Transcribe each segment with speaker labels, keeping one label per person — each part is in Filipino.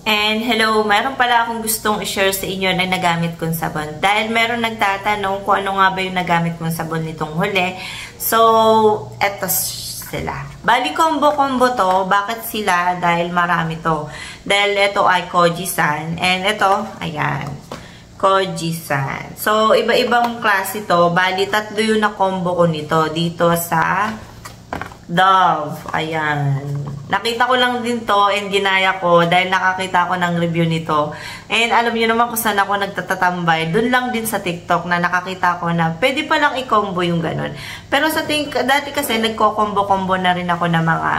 Speaker 1: And hello, meron pala akong gustong i-share sa inyo na nagamit kong sabon. Dahil meron nagtatanong kung ano nga ba yung nagamit kong sabon nitong huli. So, eto sila. Bali, combo-combo to. Bakit sila? Dahil marami to. Dahil ito ay Kojisan. And ito, ayan. Kojisan. So, iba-ibang klase to. Bali, tatlo yung na-combo ko nito. Dito sa Dove. Ayan. Nakita ko lang din to and ginaya ko dahil nakakita ko ng review nito. And alam niyo naman kung saan ako nagtatatambay. Doon lang din sa TikTok na nakakita ko na pwede pa lang i-combo yung ganun. Pero sa dati kasi nagko-combo-combo na rin ako ng mga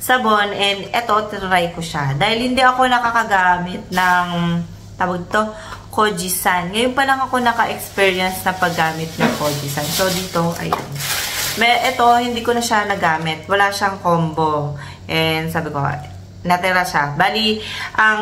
Speaker 1: sabon. And eto, try ko siya. Dahil hindi ako nakakagamit ng, tawag to, Kojisan. Ngayon pa lang ako naka-experience na paggamit ng Kojisan. So dito, ayan. Ito, hindi ko na siya nagamit. Wala siyang combo. And sabi ko, natira siya. Bali, ang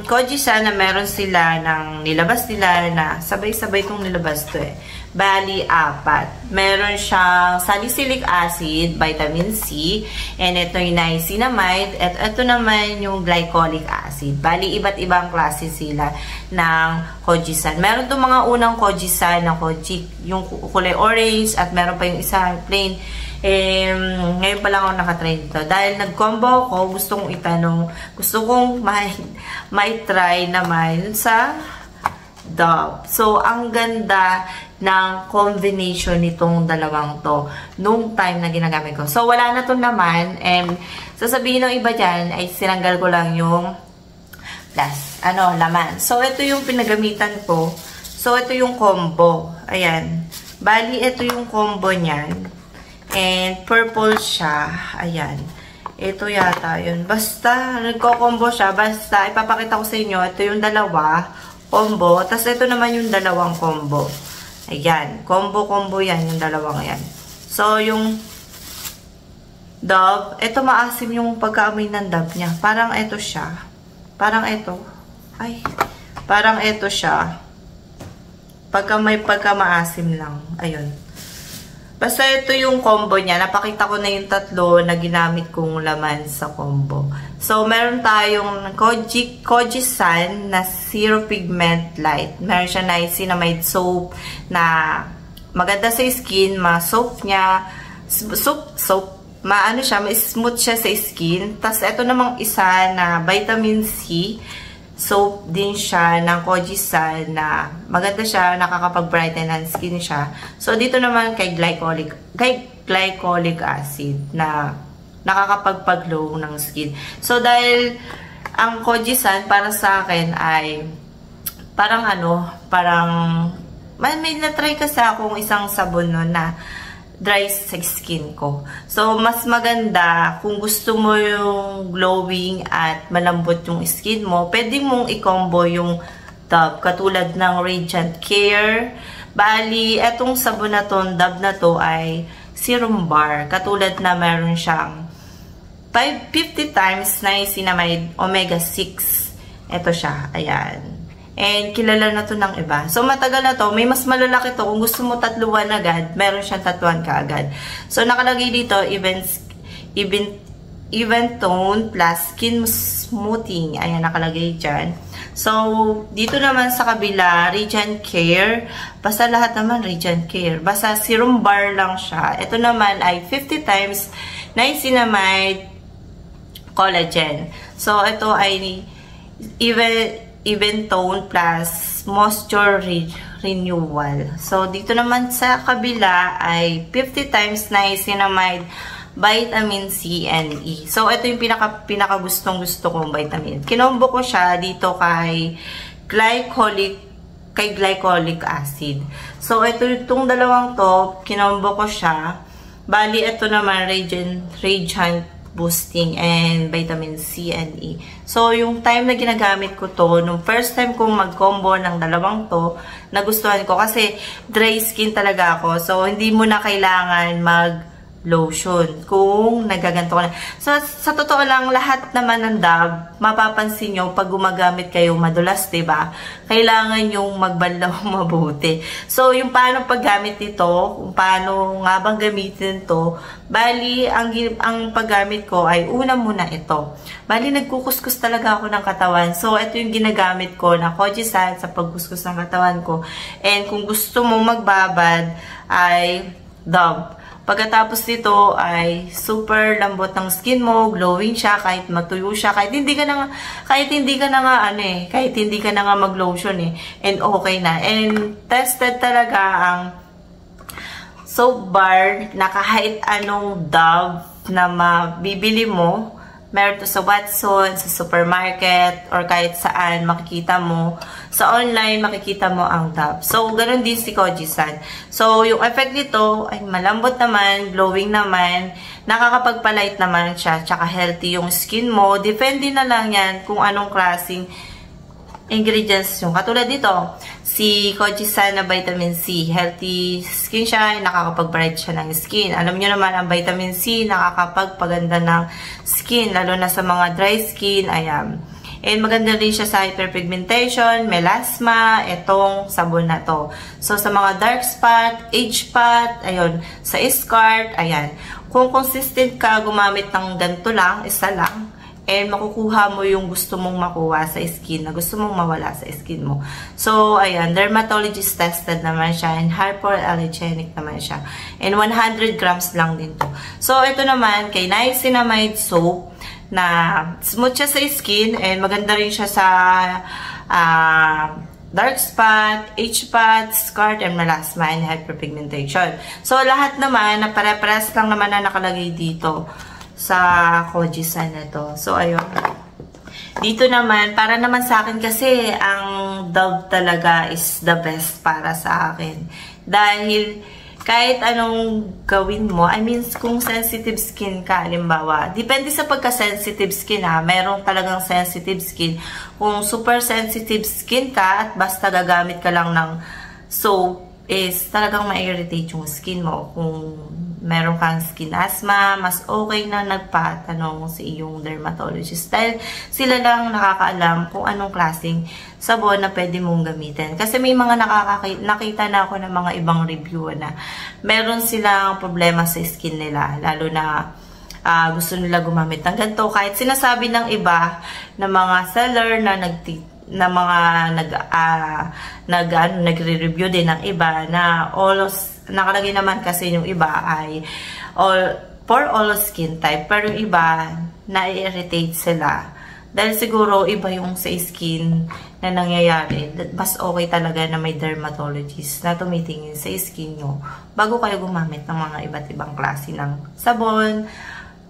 Speaker 1: Kojisan na meron sila ng nilabas nila na sabay-sabay kong nilabas to eh. Bali, 4. Meron siyang salicylic acid, vitamin C, and ito yung niacinamide, at ito naman yung glycolic acid. Bali, iba't ibang klase sila ng Kojisan. Meron itong mga unang Kojisan na yung kulay orange, at meron pa yung isa plain. Ngayon pa lang ako nakatry dito. Dahil nag-combo ako, gusto kong may-try naman sa Dove. So, ang ganda ng combination nitong dalawang to nung time na ginagamit ko. So, wala na to naman. And, sasabihin ng iba dyan, ay sinanggal ko lang yung laman. So, ito yung pinagamitan ko. So, ito yung combo. Ayan. Bali, ito yung combo niyan. And, purple siya. Ayan. Ito yata yun. Basta, nagko-combo siya. Basta, ipapakita ko sa inyo. Ito yung dalawa. Combo. Tapos, ito naman yung dalawang combo. Ayan. Combo-combo yan. Yung dalawang yan. So, yung Dove. Ito maasim yung pagkaamoy ng Dove niya. Parang ito siya. Parang ito. Ay. Parang ito siya. May pagkamaasim lang. Ayun. Basta ito yung combo niya. Napakita ko na yung tatlo na ginamit kong laman sa combo. So, meron tayong Kojisan na Zero Pigment Light. Meron siya niacinamide soap na maganda sa skin. Ma-soap niya. Maano siya, ma-smooth siya sa skin. Tapos, ito namang isa na vitamin C. Soap din siya ng Kojisan na maganda siya, nakakapag-brighten ng skin siya. So, dito naman kay glycolic acid na nakakapag-glow ng skin. So, dahil ang Kojisan para sa akin ay parang may na-try kasi akong isang sabon no, na dry sa skin ko. So, mas maganda kung gusto mo yung glowing at malambot yung skin mo, pwede mong i-combo yung Dove, katulad ng Radiant Care. Bali, etong sabon na to, Dove na to ay serum bar. Katulad na meron siyang 50 times niacinamide omega 6. Ito siya, ayan. And kilala na to ng iba. So, matagal na to. May mas malalaki to. Kung gusto mo tatluan agad, meron siyang tatuan ka agad. So, nakalagay dito, even tone plus skin smoothing. Ayan, nakalagay dyan. So, dito naman sa kabila, Radiant Care. Basta lahat naman Radiant Care. Basta serum bar lang siya. Ito naman ay 50 times niacinamide collagen. So, ito ay even tone plus moisture renewal. So, dito naman sa kabila ay 50 times niacinamide vitamin C and E. So, ito yung pinaka-gustong-gusto kong vitamin. Kinombo ko siya dito kay glycolic acid. So, itong dalawang to, kinombo ko siya. Bali, ito naman Radiant boosting and vitamin C and E. So, yung time na ginagamit ko to, nung first time kong mag-combo ng dalawang to, nagustuhan ko kasi dry skin talaga ako. So, hindi mo na kailangan lotion kung nagaganto ka na. So, sa totoo lang, lahat naman ng Dove, mapapansin nyo, pag gumagamit kayo madulas, diba? Kailangan yung magbanlaw mabuti. So, yung paano paggamit nito, kung paano nga bang gamitin to, bali, ang paggamit ko ay una muna ito. Bali, nagkukuskus talaga ako ng katawan. So, ito yung ginagamit ko na Kojie-san sa pagkuskus ng katawan ko. And kung gusto mo magbabad, ay Dove. Pagkatapos nito ay super lambot ng skin mo, glowing siya kahit matuyo siya, kahit hindi ka na nga mag-lotion eh, and okay na. And tested talaga ang soap bar na kahit anong Dove na mabibili mo, meron to sa Watson, sa supermarket, or kahit saan makikita mo. Sa online, makikita mo ang Dove. So, ganun din si Kojie-san. So, yung effect nito ay malambot naman, glowing naman, nakakapagpalight naman siya, tsaka healthy yung skin mo. Depende na lang yan kung anong klaseng ingredients yung. Katulad dito, si Kojie-san na vitamin C. Healthy skin siya, nakakapag-bright siya ng skin. Alam niyo naman, ang vitamin C nakakapagpaganda ng skin, lalo na sa mga dry skin. Ayan. And maganda rin siya sa hyperpigmentation, melasma, etong sabon na to. So, sa mga dark spot, age spot, ayun, sa scar, ayan. Kung consistent ka gumamit ng ganito lang, isa lang, and makukuha mo yung gusto mong makuha sa skin, na gusto mong mawala sa skin mo. So, ayan, dermatologist tested naman siya, and hypoallergenic naman siya. And 100 grams lang din to. So, ito naman, kay Niacinamide Soap, na smooth siya sa skin, and maganda rin siya sa dark spot, age spot, scar, and melasma, and hyperpigmentation. So, lahat naman, na pare-pares lang naman na nakalagay dito sa Kojie-san na to. So, ayun. Dito naman, para naman sa akin kasi, ang Dove talaga is the best para sa akin. Dahil, kahit anong gawin mo, I mean, kung sensitive skin ka, halimbawa, depende sa pagka-sensitive skin ha, merong talagang sensitive skin. Kung super sensitive skin ka, at basta gagamit ka lang ng soap, is talagang ma-irritate yung skin mo. Kung meron kang skin asthma, mas okay na nagpatanong sa iyong dermatologist. Dahil sila lang nakakaalam kung anong klaseng sabon na pwede mong gamitin. Kasi may mga nakita na ako ng mga ibang review na meron silang problema sa skin nila. Lalo na gusto nila gumamit ng ganito. Kahit sinasabi ng iba na mga seller na nagre-review din ng iba na nakalagay naman kasi yung iba ay for all skin type, pero yung iba na-irritate sila dahil siguro iba yung sa skin na nangyayari. Mas okay talaga na may dermatologist na tumitingin sa skin nyo bago kayo gumamit ng mga iba't ibang klase ng sabon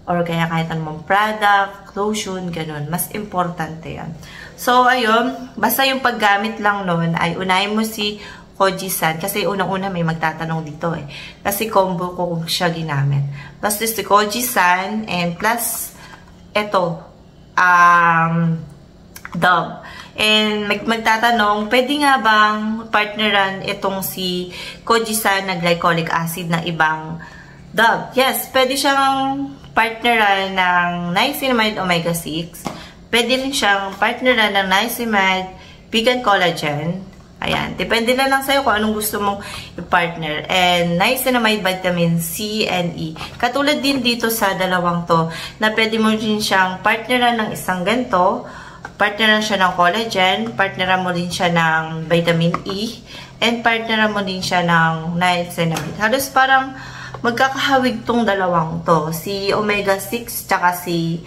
Speaker 1: or kaya kahit anong product, lotion, ganun. Mas importante yan. So, ayun, basta yung paggamit lang nun ay unahin mo si Kojie-san. Kasi unang-una may magtatanong dito eh. Kasi combo ko kung siya ginamit. Basta si Kojie-san and plus eto, Dove. And magtatanong, pwede nga bang partneran itong si Kojie-san na glycolic acid na ibang Dove? Yes, pwede siyang partneran ng niacinamide omega-6. Pwede rin siyang partneran ng niacinamide vegan collagen. Ayan. Depende na lang sa'yo kung anong gusto mong i-partner. And niacinamide vitamin C and E. Katulad din dito sa dalawang to, na pwede mo rin siyang partneran ng isang ganito. Partneran siya ng collagen. Partneran mo rin siya ng vitamin E. And partneran mo din siya ng niacinamide. Halos parang magkakahawig tong dalawang to. Si omega-6 tsaka si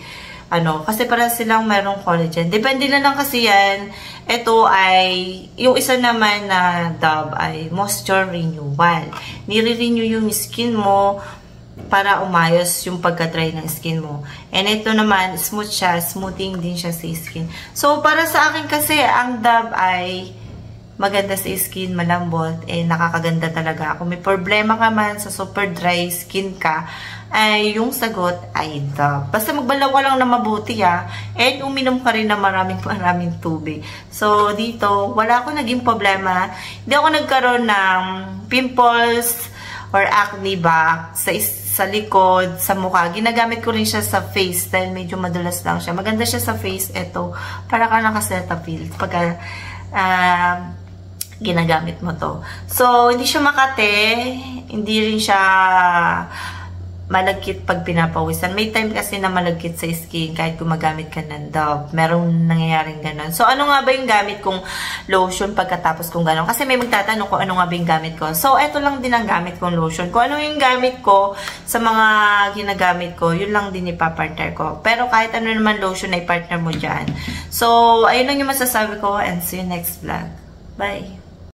Speaker 1: kasi para silang merong collagen. Depende na lang kasi yan. Ito ay, yung isa naman na Dove ay moisture renewal. Nire-renew yung skin mo para umayos yung pagka-dry ng skin mo. And ito naman, smooth siya. Smoothing din siya sa skin. So, para sa akin kasi, ang Dove ay maganda sa skin, malambot, nakakaganda talaga. Kung may problema ka man sa super dry skin ka, ay yung sagot ay Dove. Basta magbalaw ka lang na mabuti and uminom ka rin na maraming tubig. So, dito, wala akong naging problema. Hindi ako nagkaroon ng pimples or acne ba sa sa likod, sa mukha. Ginagamit ko rin siya sa face dahil medyo madulas lang siya. Maganda siya sa face. Ito, para ka naka-Cetaphil. Pagka ginagamit mo to. So, hindi siya makate. Hindi rin siya malagkit pag pinapawisan. May time kasi na malagkit sa skin kahit gumagamit ka ng Dove. Merong nangyayaring ganon. So, ano nga ba yung gamit kong lotion pagkatapos kong ganon? Kasi may magtatanong kung ano nga ba yung gamit ko. So, eto lang din ang gamit kong lotion. Kung ano yung gamit ko sa mga ginagamit ko, yun lang din ipapartner ko. Pero kahit ano naman lotion na ipartner mo dyan. So, ayun lang yung masasabi ko and see you next vlog. Bye!